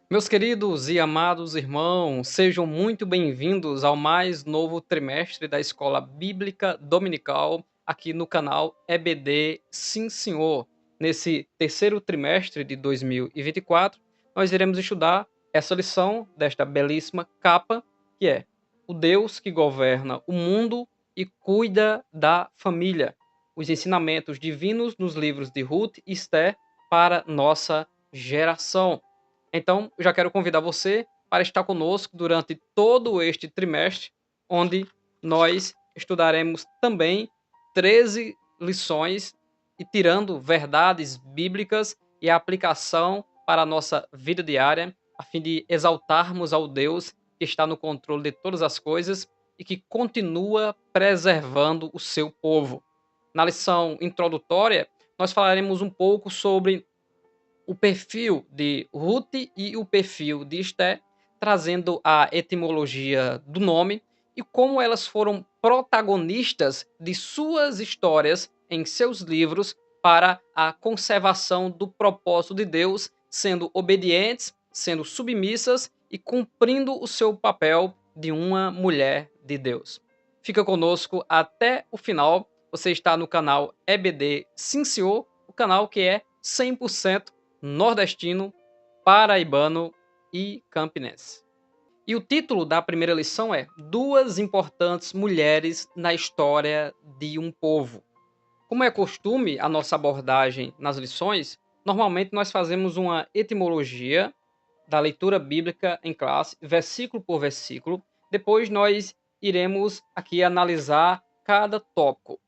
Meus queridos e amados irmãos, sejam muito bem-vindos ao mais novo trimestre da Escola Bíblica Dominical, aqui no canal EBD Sim Senhor. Nesse terceiro trimestre de 2024, nós iremos estudar essa lição desta belíssima capa, que é o Deus que governa o mundo e cuida da família. Os ensinamentos divinos nos livros de Ruth e Esther para nossa geração. Então, eu já quero convidar você para estar conosco durante todo este trimestre, onde nós estudaremos também 13 lições e tirando verdades bíblicas e a aplicação para a nossa vida diária, a fim de exaltarmos ao Deus que está no controle de todas as coisas e que continua preservando o seu povo. Na lição introdutória, nós falaremos um pouco sobre o perfil de Ruth e o perfil de Esté, trazendo a etimologia do nome e como elas foram protagonistas de suas histórias em seus livros para a conservação do propósito de Deus, sendo obedientes, sendo submissas e cumprindo o seu papel de uma mulher de Deus. Fica conosco até o final. Você está no canal EBD Sim Senhor, o canal que é 100% nordestino, paraibano e campinense. E o título da primeira lição é Duas importantes mulheres na história de um povo. Como é costume a nossa abordagem nas lições, normalmente nós fazemos uma etimologia da leitura bíblica em classe, versículo por versículo. Depois nós iremos aqui analisar cada tópico.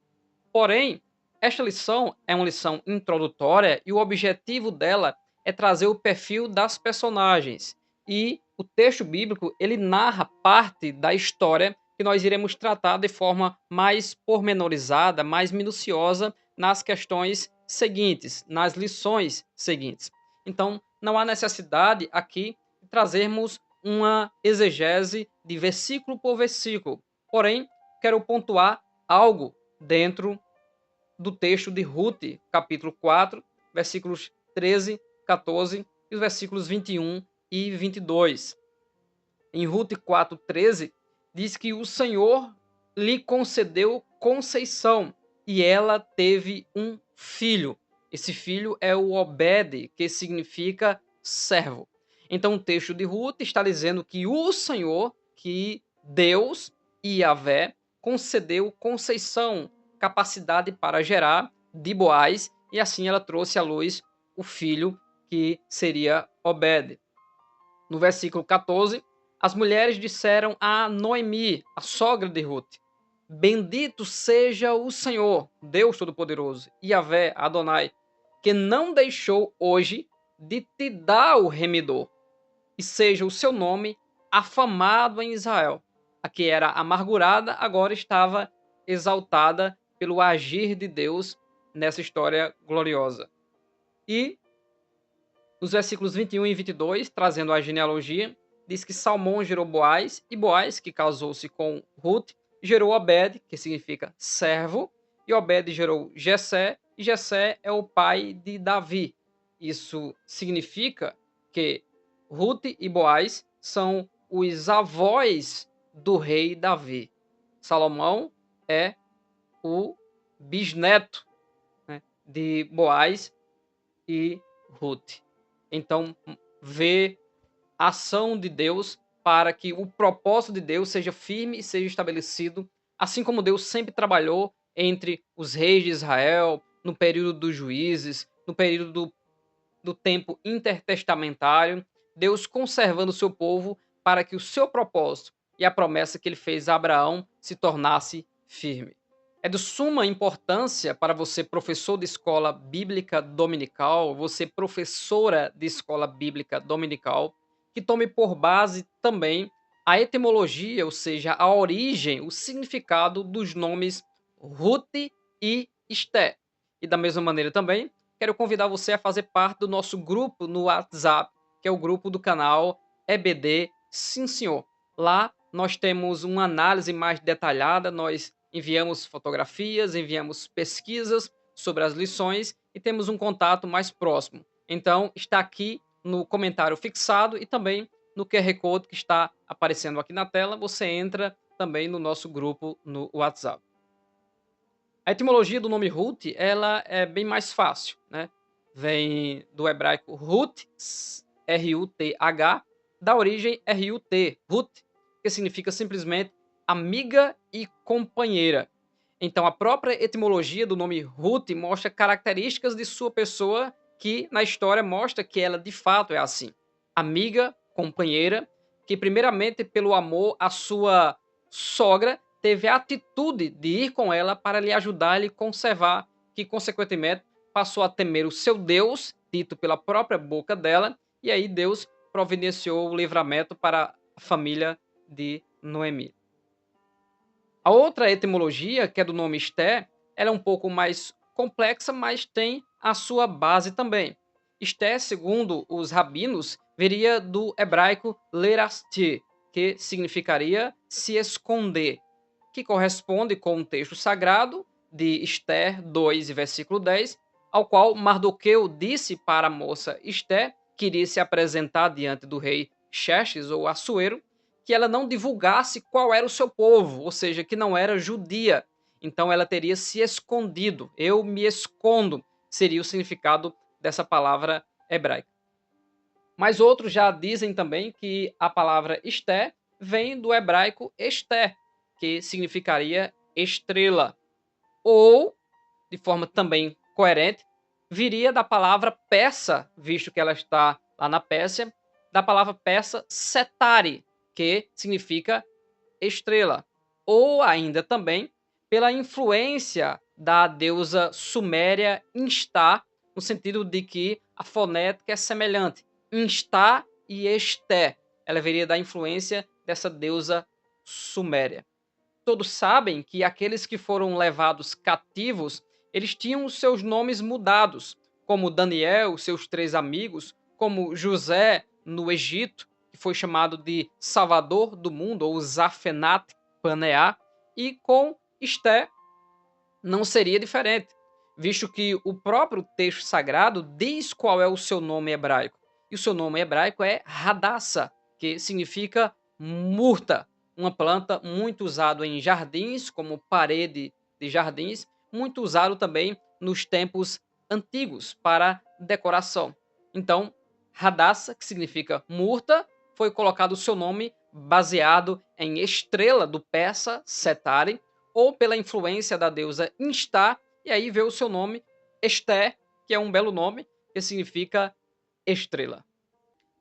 Porém, esta lição é uma lição introdutória e o objetivo dela é trazer o perfil das personagens. E o texto bíblico, ele narra parte da história que nós iremos tratar de forma mais pormenorizada, mais minuciosa nas questões seguintes, nas lições seguintes. Então, não há necessidade aqui de trazermos uma exegese de versículo por versículo. Porém, quero pontuar algo dentro do texto de Ruth, capítulo 4, versículos 13, 14 e os versículos 21 e 22. Em Ruth 4:13 diz que o Senhor lhe concedeu conceição e ela teve um filho. Esse filho é o Obed, que significa servo. Então o texto de Ruth está dizendo que o Senhor, que Deus e Yahvé, concedeu conceição, capacidade para gerar de Boaz, e assim ela trouxe à luz o filho que seria Obed. No versículo 14, as mulheres disseram a Noemi, a sogra de Ruth: Bendito seja o Senhor, Deus Todo-Poderoso, Yahvé, Adonai, que não deixou hoje de te dar o remidor, e seja o seu nome afamado em Israel. A que era amargurada agora estava exaltada pelo agir de Deus nessa história gloriosa. E nos versículos 21 e 22, trazendo a genealogia, diz que Salmão gerou Boaz, e Boaz, que casou-se com Ruth, gerou Obed, que significa servo, e Obed gerou Jessé, e Jessé é o pai de Davi. Isso significa que Ruth e Boaz são os avós do rei Davi. Salomão é o bisneto, né, de Boaz e Ruth. Então, vê a ação de Deus para que o propósito de Deus seja firme e seja estabelecido, assim como Deus sempre trabalhou entre os reis de Israel, no período dos juízes, no período do tempo intertestamentário, Deus conservando o seu povo para que o seu propósito e a promessa que ele fez a Abraão se tornasse firme. É de suma importância para você, professor de escola bíblica dominical, você, professora de escola bíblica dominical, que tome por base também a etimologia, ou seja, a origem, o significado dos nomes Ruth e Esté. E da mesma maneira também, quero convidar você a fazer parte do nosso grupo no WhatsApp, que é o grupo do canal EBD Sim Senhor. Lá nós temos uma análise mais detalhada, nós enviamos fotografias, enviamos pesquisas sobre as lições e temos um contato mais próximo. Então, está aqui no comentário fixado e também no QR Code que está aparecendo aqui na tela. Você entra também no nosso grupo no WhatsApp. A etimologia do nome Ruth, ela é bem mais fácil, né? Vem do hebraico Ruth, R-U-T-H, da origem R-U-T, Ruth, que significa simplesmente amiga e companheira. Então, a própria etimologia do nome Ruth mostra características de sua pessoa que, na história, mostra que ela de fato é assim. Amiga, companheira, que primeiramente pelo amor à sua sogra, teve a atitude de ir com ela para lhe ajudar a lhe conservar, que consequentemente passou a temer o seu Deus, dito pela própria boca dela, e aí Deus providenciou o livramento para a família de Noemi. A outra etimologia, que é do nome Esté, ela é um pouco mais complexa, mas tem a sua base também. Esté, segundo os rabinos, viria do hebraico lerasti, que significaria se esconder, que corresponde com um texto sagrado de Esther 2, versículo 10, ao qual Mardoqueu disse para a moça Esther, que iria se apresentar diante do rei Xerxes ou Assuero, que ela não divulgasse qual era o seu povo, ou seja, que não era judia. Então ela teria se escondido. Eu me escondo seria o significado dessa palavra hebraica. Mas outros já dizem também que a palavra Esté vem do hebraico Esté, que significaria estrela. Ou, de forma também coerente, viria da palavra persa, visto que ela está lá na Pérsia, da palavra persa setari, que significa estrela. Ou ainda também pela influência da deusa suméria Instá, no sentido de que a fonética é semelhante. Instá e Esté. Ela viria da influência dessa deusa suméria. Todos sabem que aqueles que foram levados cativos, eles tinham os seus nomes mudados, como Daniel, seus 3 amigos, como José no Egito, que foi chamado de Salvador do mundo, ou Zafenat Paneá, e com Esté não seria diferente, visto que o próprio texto sagrado diz qual é o seu nome hebraico. E o seu nome hebraico é Hadassah, que significa murta, uma planta muito usada em jardins, como parede de jardins, muito usado também nos tempos antigos para decoração. Então, Hadassah, que significa murta, foi colocado o seu nome baseado em estrela do persa Setari, ou pela influência da deusa Instá, e aí veio o seu nome, Esté, que é um belo nome, que significa estrela.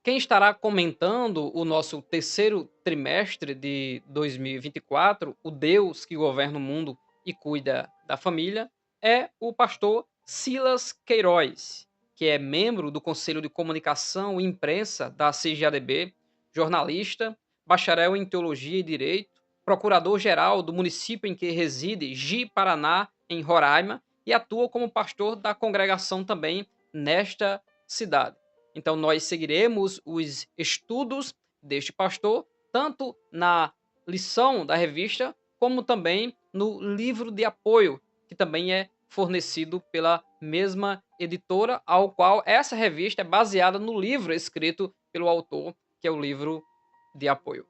Quem estará comentando o nosso terceiro trimestre de 2024, o Deus que governa o mundo e cuida da família, é o pastor Silas Queiroz, que é membro do Conselho de Comunicação e Imprensa da CGADB, jornalista, bacharel em Teologia e Direito, procurador-geral do município em que reside, Ji-Paraná, em Roraima, e atua como pastor da congregação também nesta cidade. Então, nós seguiremos os estudos deste pastor, tanto na lição da revista, como também no livro de apoio, que também é fornecido pela mesma editora, ao qual essa revista é baseada no livro escrito pelo autor, que é o livro de apoio.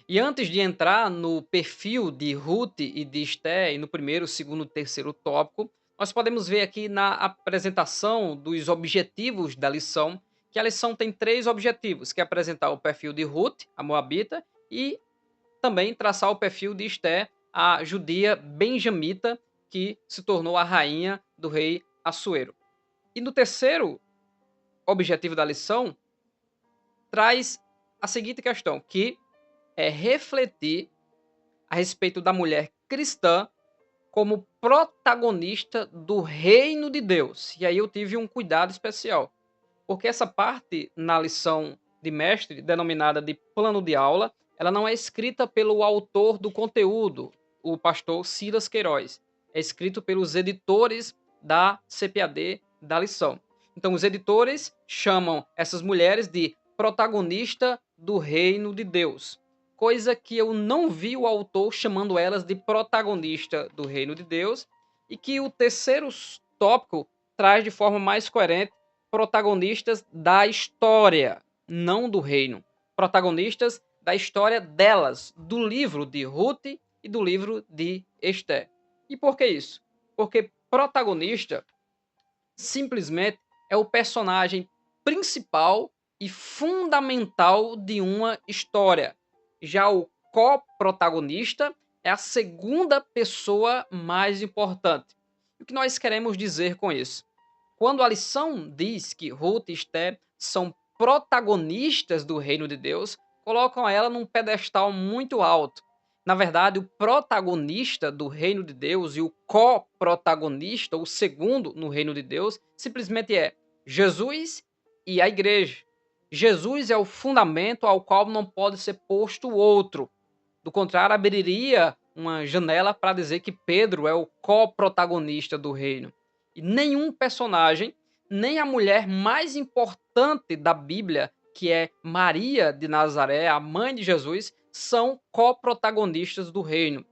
E antes de entrar no perfil de Ruth e de Esté, e no primeiro, segundo, terceiro tópico, nós podemos ver aqui na apresentação dos objetivos da lição, que a lição tem 3 objetivos, que é apresentar o perfil de Ruth, a moabita, e também traçar o perfil de Esté, a judia benjamita, que se tornou a rainha do rei Assuero. E no terceiro objetivo da lição, traz a seguinte questão, que é refletir a respeito da mulher cristã como protagonista do reino de Deus. E aí eu tive um cuidado especial, porque essa parte na lição de mestre, denominada de plano de aula, ela não é escrita pelo autor do conteúdo, o pastor Silas Queiroz. É escrito pelos editores da CPAD da lição. Então, os editores chamam essas mulheres de protagonista do reino de Deus, coisa que eu não vi o autor chamando elas de protagonista do reino de Deus, e que o terceiro tópico traz de forma mais coerente, protagonistas da história, não do reino. Protagonistas da história delas, do livro de Ruth e do livro de Esther. E por que isso? Porque protagonista simplesmente é o personagem principal e fundamental de uma história. Já o coprotagonista é a segunda pessoa mais importante. O que nós queremos dizer com isso? Quando a lição diz que Ruth e Esther são protagonistas do reino de Deus, colocam ela num pedestal muito alto. Na verdade, o protagonista do reino de Deus e o coprotagonista, o segundo no reino de Deus, simplesmente é Jesus e a igreja. Jesus é o fundamento ao qual não pode ser posto outro. Do contrário, abriria uma janela para dizer que Pedro é o coprotagonista do reino. E nenhum personagem, nem a mulher mais importante da Bíblia, que é Maria de Nazaré, a mãe de Jesus, são coprotagonistas do reino.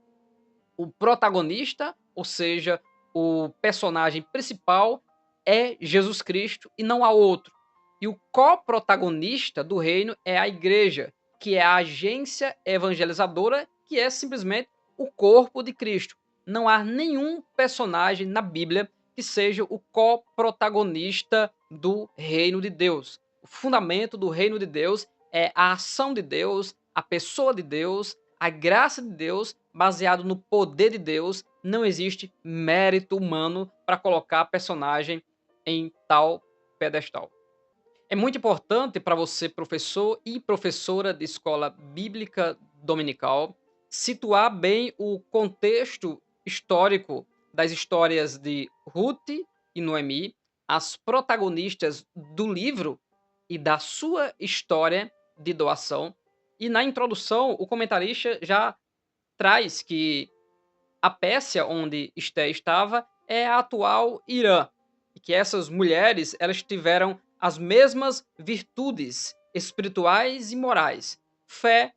O protagonista, ou seja, o personagem principal, é Jesus Cristo e não há outro. E o coprotagonista do reino é a igreja, que é a agência evangelizadora, que é simplesmente o corpo de Cristo. Não há nenhum personagem na Bíblia que seja o coprotagonista do reino de Deus. O fundamento do reino de Deus é a ação de Deus, a pessoa de Deus, a graça de Deus, baseado no poder de Deus. Não existe mérito humano para colocar a personagem em tal pedestal. É muito importante para você, professor e professora de escola bíblica dominical, situar bem o contexto histórico das histórias de Ruth e Noemi, as protagonistas do livro e da sua história de doação. E na introdução, o comentarista já traz que a Pérsia, onde Esté estava, é a atual Irã, e que essas mulheres elas tiveram as mesmas virtudes espirituais e morais: fé,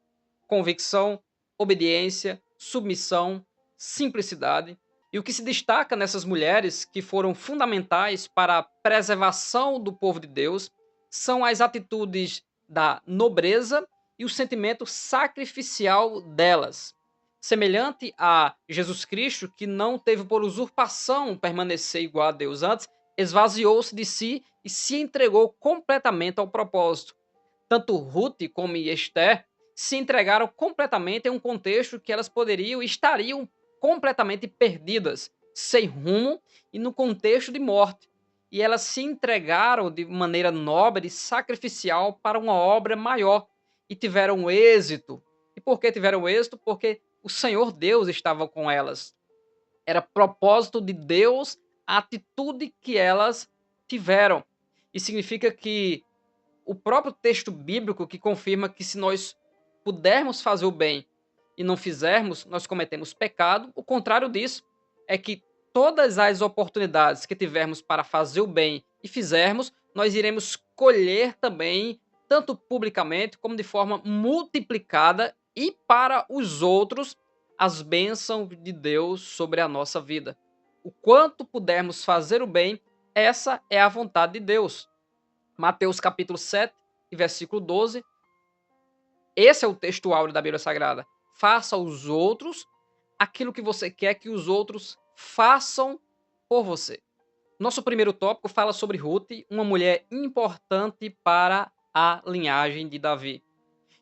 convicção, obediência, submissão, simplicidade. E o que se destaca nessas mulheres que foram fundamentais para a preservação do povo de Deus são as atitudes da nobreza e o sentimento sacrificial delas. Semelhante a Jesus Cristo, que não teve por usurpação permanecer igual a Deus antes, esvaziou-se de si e se entregou completamente ao propósito. Tanto Ruth como Esther se entregaram completamente em um contexto que elas poderiam e estariam completamente perdidas, sem rumo e no contexto de morte. E elas se entregaram de maneira nobre e sacrificial para uma obra maior e tiveram êxito. E por que tiveram êxito? Porque o Senhor Deus estava com elas. Era propósito de Deus a atitude que elas tiveram. E significa que o próprio texto bíblico que confirma que se nós pudermos fazer o bem e não fizermos, nós cometemos pecado. O contrário disso é que todas as oportunidades que tivermos para fazer o bem e fizermos, nós iremos colher também, tanto publicamente como de forma multiplicada e para os outros, as bênçãos de Deus sobre a nossa vida. O quanto pudermos fazer o bem, essa é a vontade de Deus. Mateus capítulo 7, versículo 12. Esse é o texto áureo da Bíblia Sagrada. Faça aos outros aquilo que você quer que os outros façam por você. Nosso primeiro tópico fala sobre Ruth, uma mulher importante para a linhagem de Davi.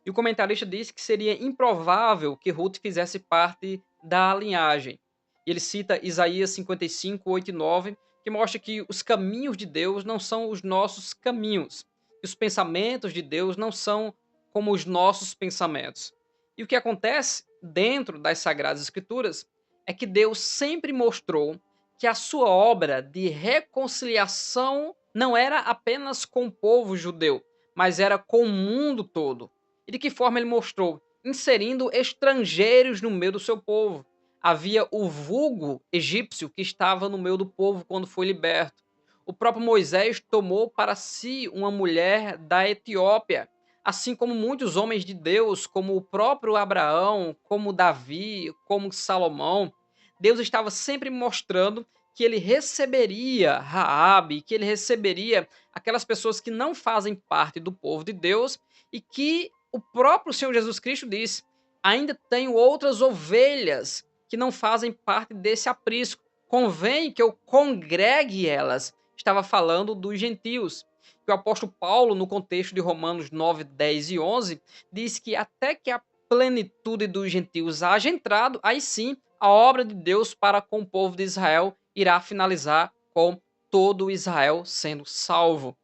E o comentarista disse que seria improvável que Ruth fizesse parte da linhagem. E ele cita Isaías 55, 8 e 9, que mostra que os caminhos de Deus não são os nossos caminhos. E os pensamentos de Deus não são como os nossos pensamentos. E o que acontece dentro das Sagradas Escrituras é que Deus sempre mostrou que a sua obra de reconciliação não era apenas com o povo judeu, mas era com o mundo todo. E de que forma ele mostrou? Inserindo estrangeiros no meio do seu povo. Havia o vulgo egípcio que estava no meio do povo quando foi liberto. O próprio Moisés tomou para si uma mulher da Etiópia, assim como muitos homens de Deus, como o próprio Abraão, como Davi, como Salomão. Deus estava sempre mostrando que ele receberia Raabe, que ele receberia aquelas pessoas que não fazem parte do povo de Deus e que o próprio Senhor Jesus Cristo diz: ainda tenho outras ovelhas que não fazem parte desse aprisco. Convém que eu congregue elas. Estava falando dos gentios. Que o apóstolo Paulo, no contexto de Romanos 9, 10 e 11, diz que até que a plenitude dos gentios haja entrado, aí sim a obra de Deus para com o povo de Israel irá finalizar com todo Israel sendo salvo.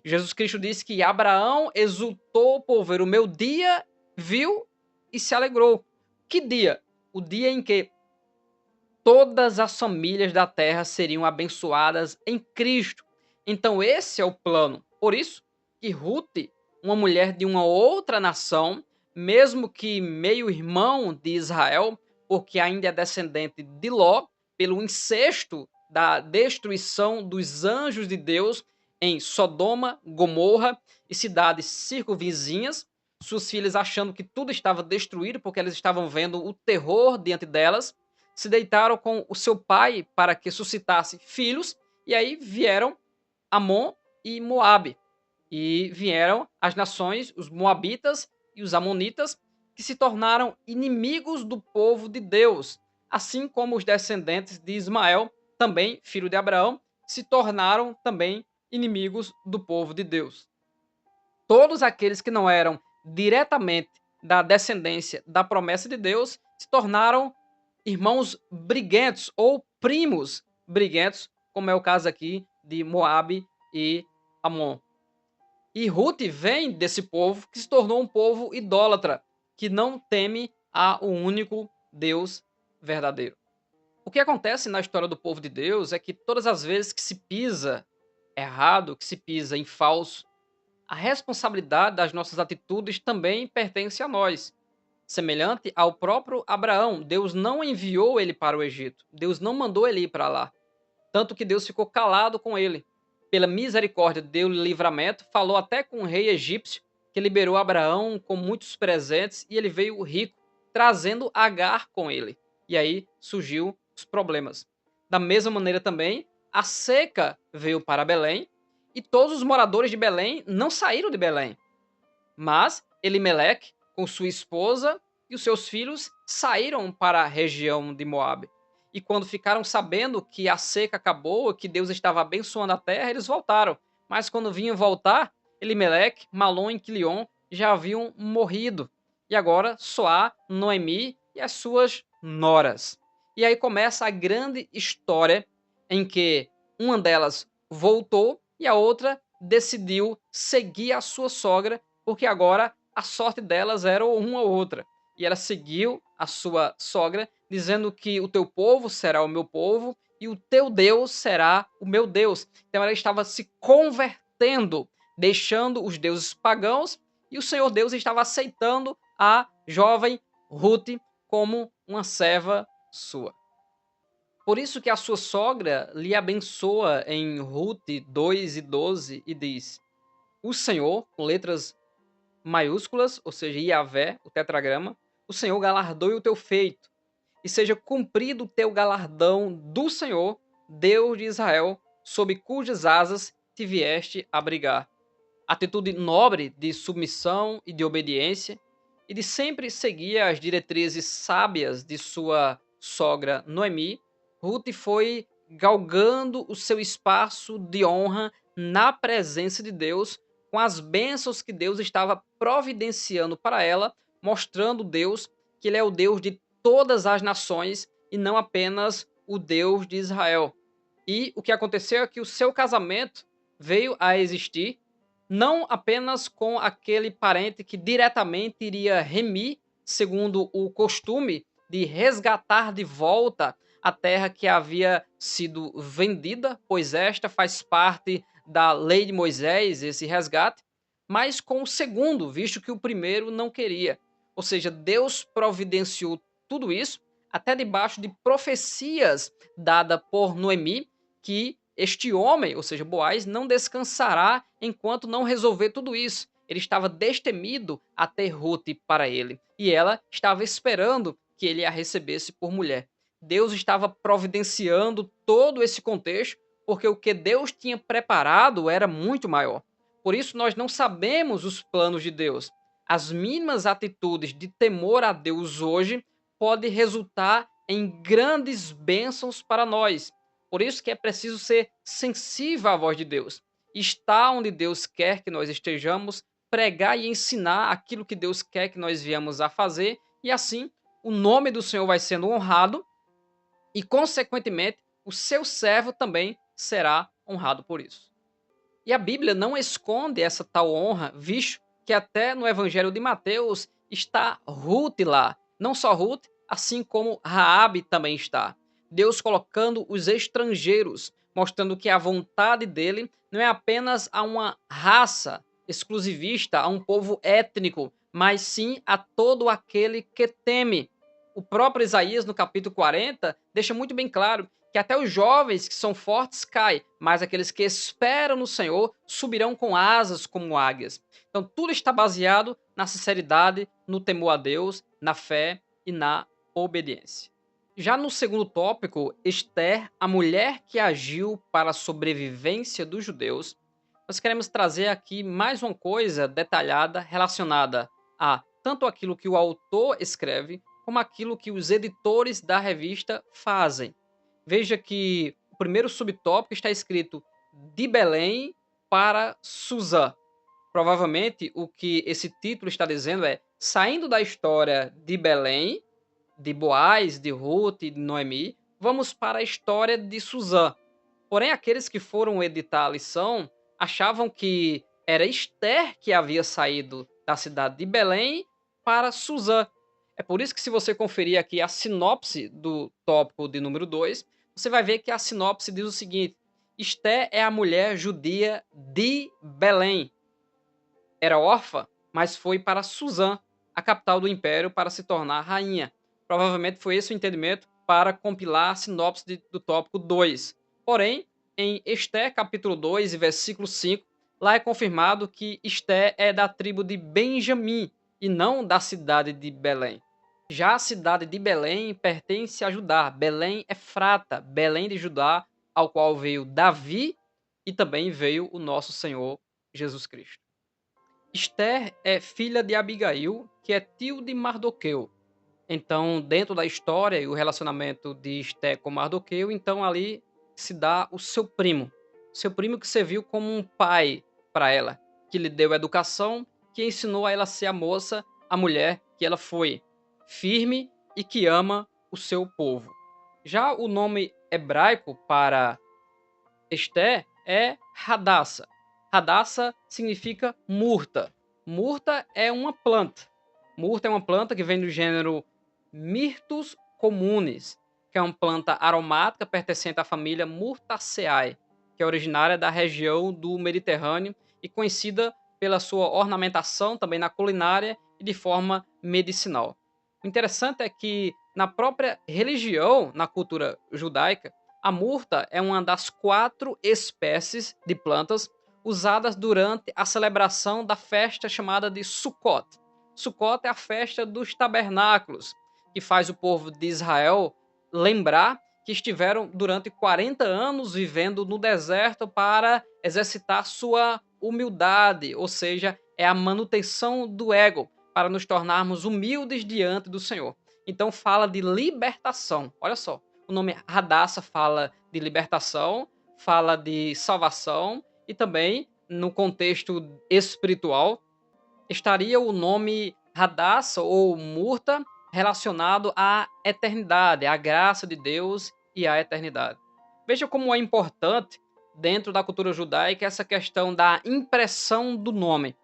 Jesus Cristo disse que Abraão exultou por ver o meu dia, viu e se alegrou. Que dia? O dia em que todas as famílias da terra seriam abençoadas em Cristo. Então esse é o plano. Por isso que Ruth, uma mulher de uma outra nação, mesmo que meio-irmão de Israel, porque ainda é descendente de Ló, pelo incesto da destruição dos anjos de Deus em Sodoma, Gomorra e cidades circunvizinhas, suas filhas achando que tudo estava destruído porque elas estavam vendo o terror diante delas, se deitaram com o seu pai para que suscitasse filhos, e aí vieram Amon e Moabe. E vieram as nações, os moabitas e os amonitas, que se tornaram inimigos do povo de Deus, assim como os descendentes de Ismael, também filho de Abraão, se tornaram também inimigos do povo de Deus. Todos aqueles que não eram diretamente da descendência da promessa de Deus se tornaram irmãos briguentos ou primos briguentos, como é o caso aqui de Moabe e Amon. E Ruth vem desse povo que se tornou um povo idólatra, que não teme a o único Deus verdadeiro. O que acontece na história do povo de Deus é que todas as vezes que se pisa errado, que se pisa em falso, a responsabilidade das nossas atitudes também pertence a nós. Semelhante ao próprio Abraão, Deus não enviou ele para o Egito. Deus não mandou ele ir para lá. Tanto que Deus ficou calado com ele. Pela misericórdia, deu-lhe livramento, falou até com o rei egípcio, que liberou Abraão com muitos presentes, e ele veio rico, trazendo Agar com ele. E aí surgiu os problemas. Da mesma maneira também, a seca veio para Belém, e todos os moradores de Belém não saíram de Belém. Mas Elimeleque, com sua esposa e os seus filhos, saíram para a região de Moabe. E quando ficaram sabendo que a seca acabou, que Deus estava abençoando a terra, eles voltaram. Mas quando vinham voltar, Elimeleque, Malom e Quilion já haviam morrido. E agora só há Noemi e as suas noras. E aí começa a grande história em que uma delas voltou e a outra decidiu seguir a sua sogra, porque agora a sorte delas era uma ou outra. E ela seguiu a sua sogra, dizendo que o teu povo será o meu povo e o teu Deus será o meu Deus. Então ela estava se convertendo, deixando os deuses pagãos, e o Senhor Deus estava aceitando a jovem Ruth como uma serva sua. Por isso que a sua sogra lhe abençoa em Ruth 2 e 12 e diz: o Senhor, com letras maiúsculas, ou seja, Iavé, o tetragrama, o Senhor galardoe o teu feito, e seja cumprido o teu galardão do Senhor, Deus de Israel, sob cujas asas te vieste abrigar. Atitude nobre de submissão e de obediência, e de sempre seguir as diretrizes sábias de sua sogra Noemi, Ruth foi galgando o seu espaço de honra na presença de Deus, com as bênçãos que Deus estava providenciando para ela, mostrando Deus que ele é o Deus de todas as nações e não apenas o Deus de Israel. E o que aconteceu é que o seu casamento veio a existir não apenas com aquele parente que diretamente iria remir, segundo o costume de resgatar de volta a terra que havia sido vendida, pois esta faz parte da lei de Moisés, esse resgate, mas com o segundo, visto que o primeiro não queria. Ou seja, Deus providenciou tudo isso, até debaixo de profecias dadas por Noemi, que este homem, ou seja, Boaz, não descansará enquanto não resolver tudo isso. Ele estava destemido a ter Ruth para ele, e ela estava esperando que ele a recebesse por mulher. Deus estava providenciando todo esse contexto, porque o que Deus tinha preparado era muito maior. Por isso, nós não sabemos os planos de Deus. As mínimas atitudes de temor a Deus hoje podem resultar em grandes bênçãos para nós. Por isso que é preciso ser sensível à voz de Deus. Estar onde Deus quer que nós estejamos, pregar e ensinar aquilo que Deus quer que nós viemos a fazer, e assim o nome do Senhor vai sendo honrado e, consequentemente, o seu servo também será honrado por isso. E a Bíblia não esconde essa tal honra, visto que até no Evangelho de Mateus está Ruth lá. Não só Ruth, assim como Raabe também está. Deus colocando os estrangeiros, mostrando que a vontade dele não é apenas a uma raça exclusivista, a um povo étnico, mas sim a todo aquele que teme. O próprio Isaías, no capítulo 40, deixa muito bem claro que até os jovens que são fortes caem, mas aqueles que esperam no Senhor subirão com asas como águias. Então tudo está baseado na sinceridade, no temor a Deus, na fé e na obediência. Já no segundo tópico, Esther, a mulher que agiu para a sobrevivência dos judeus, nós queremos trazer aqui mais uma coisa detalhada relacionada a tanto aquilo que o autor escreve, como aquilo que os editores da revista fazem. Veja que o primeiro subtópico está escrito de Belém para Suzã. Provavelmente o que esse título está dizendo é saindo da história de Belém, de Boaz, de Ruth e de Noemi, vamos para a história de Suzã. Porém, aqueles que foram editar a lição achavam que era Esther que havia saído da cidade de Belém para Suzã. É por isso que, se você conferir aqui a sinopse do tópico de número 2, você vai ver que a sinopse diz o seguinte: Esther é a mulher judia de Belém. Era órfã, mas foi para Suzã, a capital do império, para se tornar rainha. Provavelmente foi esse o entendimento para compilar a sinopse do tópico 2. Porém, em Esther capítulo 2 e versículo 5, lá é confirmado que Esther é da tribo de Benjamim e não da cidade de Belém. Já a cidade de Belém pertence a Judá. Belém é Frata, Belém de Judá, ao qual veio Davi e também veio o nosso Senhor Jesus Cristo. Esther é filha de Abigail, que é tio de Mardoqueu. Então, dentro da história e o relacionamento de Esther com Mardoqueu, então ali se dá o seu primo. Seu primo que serviu como um pai para ela, que lhe deu educação, que ensinou a ela a ser a moça, a mulher que ela foi, firme e que ama o seu povo. Já o nome hebraico para Esther é Hadassah. Hadassah significa murta. Murta é uma planta. Murta é uma planta que vem do gênero Myrtus communis, que é uma planta aromática pertencente à família Myrtaceae, que é originária da região do Mediterrâneo e conhecida pela sua ornamentação também na culinária e de forma medicinal. O interessante é que na própria religião, na cultura judaica, a murta é uma das 4 espécies de plantas usadas durante a celebração da festa chamada de Sukkot. Sukkot é a festa dos tabernáculos, que faz o povo de Israel lembrar que estiveram durante 40 anos vivendo no deserto para exercitar sua humildade, ou seja, é a manutenção do ego, para nos tornarmos humildes diante do Senhor. Então fala de libertação. Olha só, o nome Hadassah fala de libertação, fala de salvação e também, no contexto espiritual, estaria o nome Hadassah ou Murta relacionado à eternidade, à graça de Deus e à eternidade. Veja como é importante, dentro da cultura judaica, essa questão da impressão do nome.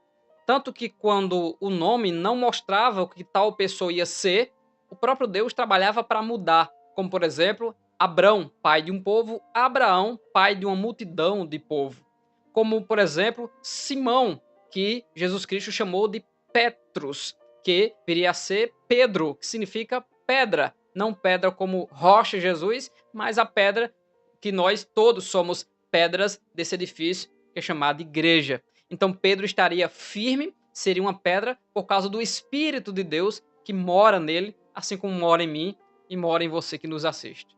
Tanto que, quando o nome não mostrava o que tal pessoa ia ser, o próprio Deus trabalhava para mudar. Como, por exemplo, Abrão, pai de um povo, Abraão, pai de uma multidão de povo. Como, por exemplo, Simão, que Jesus Cristo chamou de Petrus, que viria a ser Pedro, que significa pedra. Não pedra como rocha Jesus, mas a pedra que nós todos somos pedras desse edifício, que é chamado de igreja. Então Pedro estaria firme, seria uma pedra, por causa do Espírito de Deus que mora nele, assim como mora em mim e mora em você que nos assiste.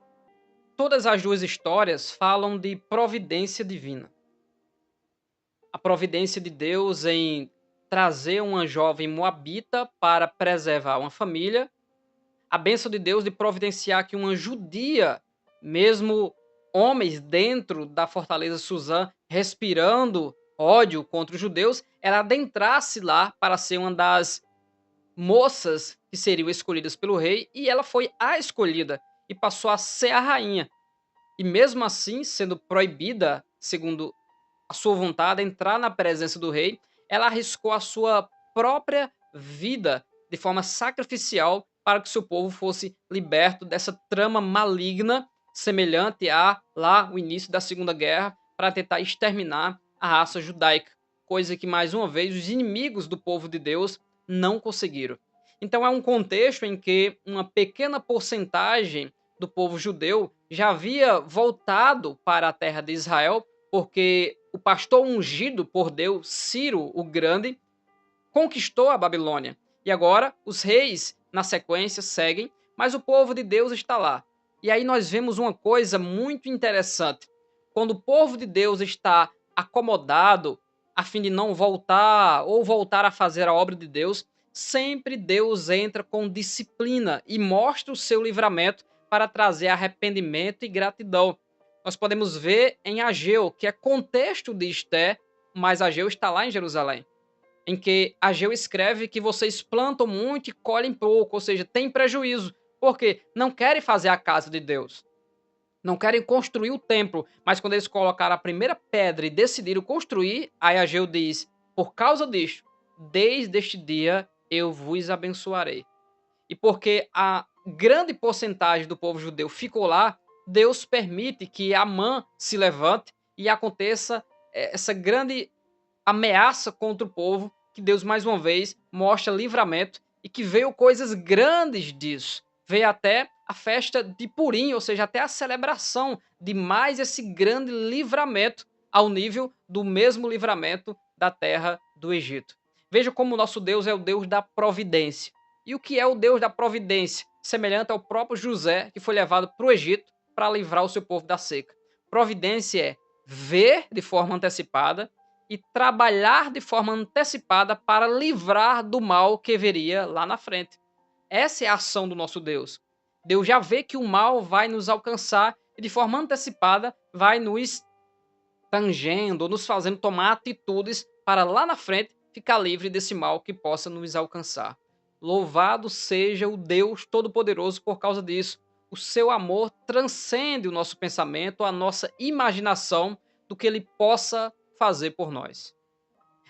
Todas as duas histórias falam de providência divina. A providência de Deus em trazer uma jovem moabita para preservar uma família, a bênção de Deus de providenciar que uma judia, mesmo homens dentro da fortaleza Suzã, respirando ódio contra os judeus, ela adentrasse lá para ser uma das moças que seriam escolhidas pelo rei, e ela foi a escolhida e passou a ser a rainha. E mesmo assim, sendo proibida, segundo a sua vontade, entrar na presença do rei, ela arriscou a sua própria vida de forma sacrificial para que seu povo fosse liberto dessa trama maligna, semelhante a lá o início da Segunda Guerra, para tentar exterminar a raça judaica, coisa que mais uma vez os inimigos do povo de Deus não conseguiram. Então é um contexto em que uma pequena porcentagem do povo judeu já havia voltado para a terra de Israel, porque o pastor ungido por Deus, Ciro o Grande, conquistou a Babilônia. E agora os reis, na sequência, seguem, mas o povo de Deus está lá. E aí nós vemos uma coisa muito interessante. Quando o povo de Deus está acomodado, a fim de não voltar ou voltar a fazer a obra de Deus, sempre Deus entra com disciplina e mostra o seu livramento para trazer arrependimento e gratidão. Nós podemos ver em Ageu, que é contexto de Esté, mas Ageu está lá em Jerusalém, em que Ageu escreve que vocês plantam muito e colhem pouco, ou seja, tem prejuízo, porque não querem fazer a casa de Deus, não querem construir o templo, mas quando eles colocaram a primeira pedra e decidiram construir, aí Ageu diz, por causa disto, desde este dia eu vos abençoarei. E porque a grande porcentagem do povo judeu ficou lá, Deus permite que Amã se levante e aconteça essa grande ameaça contra o povo, que Deus mais uma vez mostra livramento e que veio coisas grandes disso. Veio até a festa de Purim, ou seja, até a celebração de mais esse grande livramento ao nível do mesmo livramento da terra do Egito. Veja como o nosso Deus é o Deus da providência. E o que é o Deus da providência? Semelhante ao próprio José, que foi levado para o Egito para livrar o seu povo da seca. Providência é ver de forma antecipada e trabalhar de forma antecipada para livrar do mal que viria lá na frente. Essa é a ação do nosso Deus. Deus já vê que o mal vai nos alcançar e de forma antecipada vai nos tangendo, nos fazendo tomar atitudes para lá na frente ficar livre desse mal que possa nos alcançar. Louvado seja o Deus Todo-Poderoso por causa disso. O seu amor transcende o nosso pensamento, a nossa imaginação do que ele possa fazer por nós.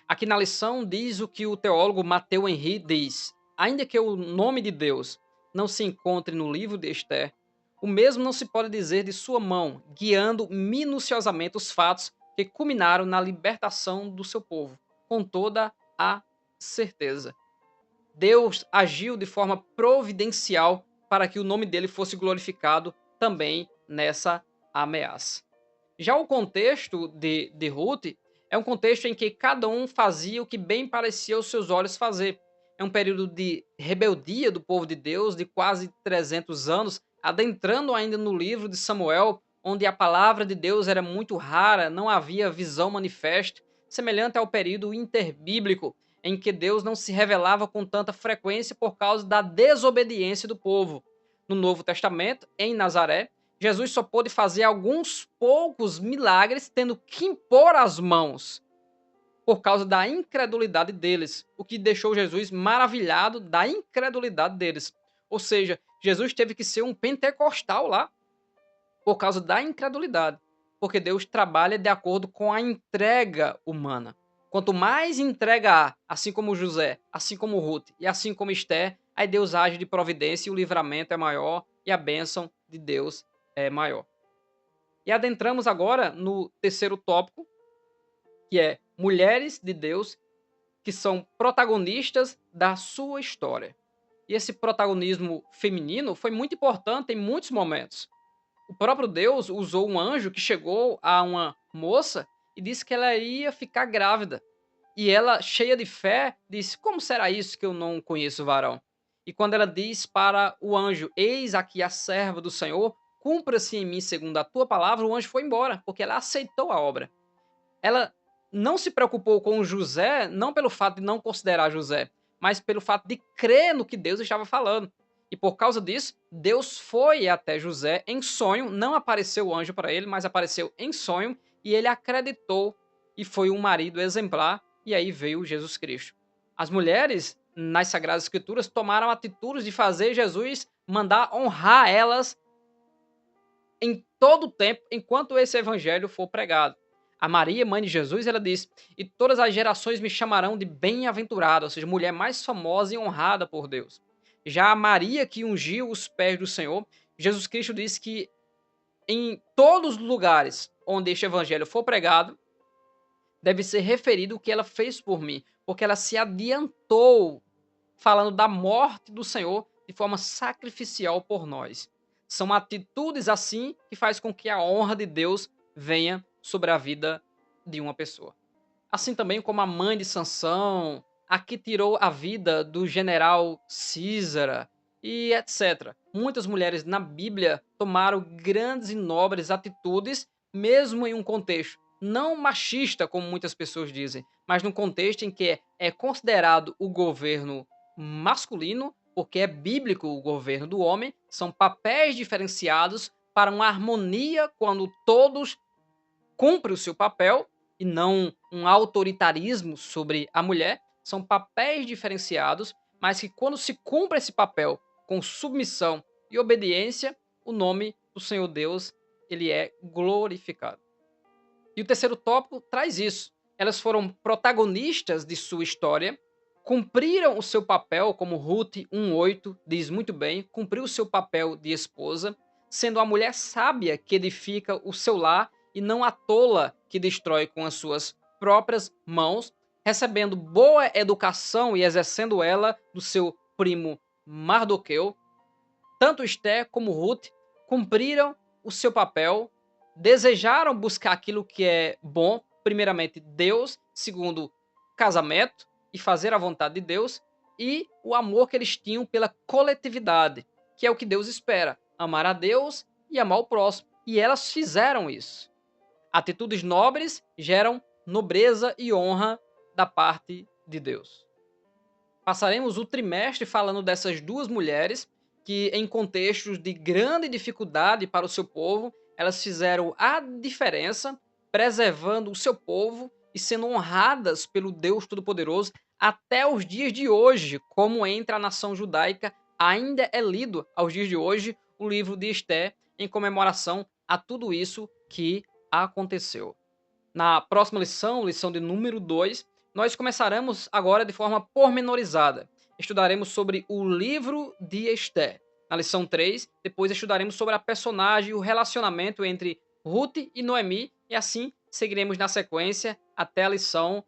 Aqui na lição diz o que o teólogo Mateu Henry diz: ainda que o nome de Deus não se encontre no livro de Esther, o mesmo não se pode dizer de sua mão, guiando minuciosamente os fatos que culminaram na libertação do seu povo, com toda a certeza. Deus agiu de forma providencial para que o nome dele fosse glorificado também nessa ameaça. Já o contexto de Ruth é um contexto em que cada um fazia o que bem parecia aos seus olhos fazer. É um período de rebeldia do povo de Deus de quase 300 anos, adentrando ainda no livro de Samuel, onde a palavra de Deus era muito rara, não havia visão manifesta, semelhante ao período interbíblico, em que Deus não se revelava com tanta frequência por causa da desobediência do povo. No Novo Testamento, em Nazaré, Jesus só pôde fazer alguns poucos milagres tendo que impor as mãos por causa da incredulidade deles, o que deixou Jesus maravilhado da incredulidade deles. Ou seja, Jesus teve que ser um pentecostal lá por causa da incredulidade, porque Deus trabalha de acordo com a entrega humana. Quanto mais entrega há, assim como José, assim como Ruth e assim como Esther, aí Deus age de providência e o livramento é maior e a bênção de Deus é maior. E adentramos agora no terceiro tópico, que é mulheres de Deus que são protagonistas da sua história. E esse protagonismo feminino foi muito importante em muitos momentos. O próprio Deus usou um anjo que chegou a uma moça e disse que ela ia ficar grávida. E ela, cheia de fé, disse: como será isso que eu não conheço varão? E quando ela diz para o anjo: Eis aqui a serva do Senhor, cumpra-se em mim segundo a tua palavra, o anjo foi embora, porque ela aceitou a obra. Ela não se preocupou com José, não pelo fato de não considerar José, mas pelo fato de crer no que Deus estava falando. E por causa disso, Deus foi até José em sonho, não apareceu o anjo para ele, mas apareceu em sonho, e ele acreditou e foi um marido exemplar, e aí veio Jesus Cristo. As mulheres nas Sagradas Escrituras tomaram atitudes de fazer Jesus mandar honrar elas em todo o tempo enquanto esse evangelho for pregado. A Maria, mãe de Jesus, ela diz: E todas as gerações me chamarão de bem-aventurada, ou seja, mulher mais famosa e honrada por Deus. Já a Maria que ungiu os pés do Senhor, Jesus Cristo diz que em todos os lugares onde este evangelho for pregado, deve ser referido o que ela fez por mim, porque ela se adiantou falando da morte do Senhor de forma sacrificial por nós. São atitudes assim que faz com que a honra de Deus venha sobre a vida de uma pessoa. Assim também como a mãe de Sansão, a que tirou a vida do general Císara e etc. Muitas mulheres na Bíblia tomaram grandes e nobres atitudes, mesmo em um contexto não machista, como muitas pessoas dizem, mas num contexto em que é considerado o governo masculino, porque é bíblico o governo do homem, são papéis diferenciados para uma harmonia quando todos cumprem o seu papel e não um autoritarismo sobre a mulher. São papéis diferenciados, mas que quando se cumpre esse papel com submissão e obediência, o nome do Senhor Deus ele é glorificado. E o terceiro tópico traz isso. Elas foram protagonistas de sua história, cumpriram o seu papel, como Ruth 1:8 diz muito bem, cumpriu o seu papel de esposa, sendo a mulher sábia que edifica o seu lar e não a tola que destrói com as suas próprias mãos, recebendo boa educação e exercendo ela do seu primo Mardoqueu. Tanto Esther como Ruth cumpriram o seu papel, desejaram buscar aquilo que é bom, primeiramente Deus, segundo casamento e fazer a vontade de Deus, e o amor que eles tinham pela coletividade, que é o que Deus espera, amar a Deus e amar o próximo. E elas fizeram isso. Atitudes nobres geram nobreza e honra da parte de Deus. Passaremos o trimestre falando dessas duas mulheres que, em contextos de grande dificuldade para o seu povo, elas fizeram a diferença, preservando o seu povo e sendo honradas pelo Deus Todo-Poderoso até os dias de hoje, como entre a nação judaica ainda é lido aos dias de hoje o livro de Esther em comemoração a tudo isso que aconteceu. Na próxima lição, lição de número 2, nós começaremos agora de forma pormenorizada. Estudaremos sobre o livro de Esther. Na lição 3, depois estudaremos sobre a personagem e o relacionamento entre Ruth e Noemi, e assim seguiremos na sequência até a lição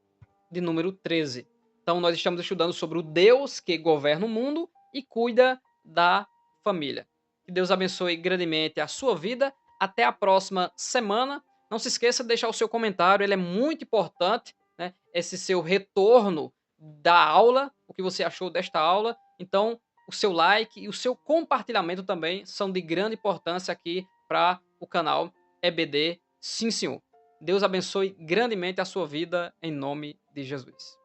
de número 13. Então, nós estamos estudando sobre o Deus que governa o mundo e cuida da família. Que Deus abençoe grandemente a sua vida. Até a próxima semana. Não se esqueça de deixar o seu comentário, ele é muito importante, né? Esse seu retorno da aula, o que você achou desta aula. Então, o seu like e o seu compartilhamento também são de grande importância aqui para o canal EBD Sim Senhor. Deus abençoe grandemente a sua vida em nome de Jesus.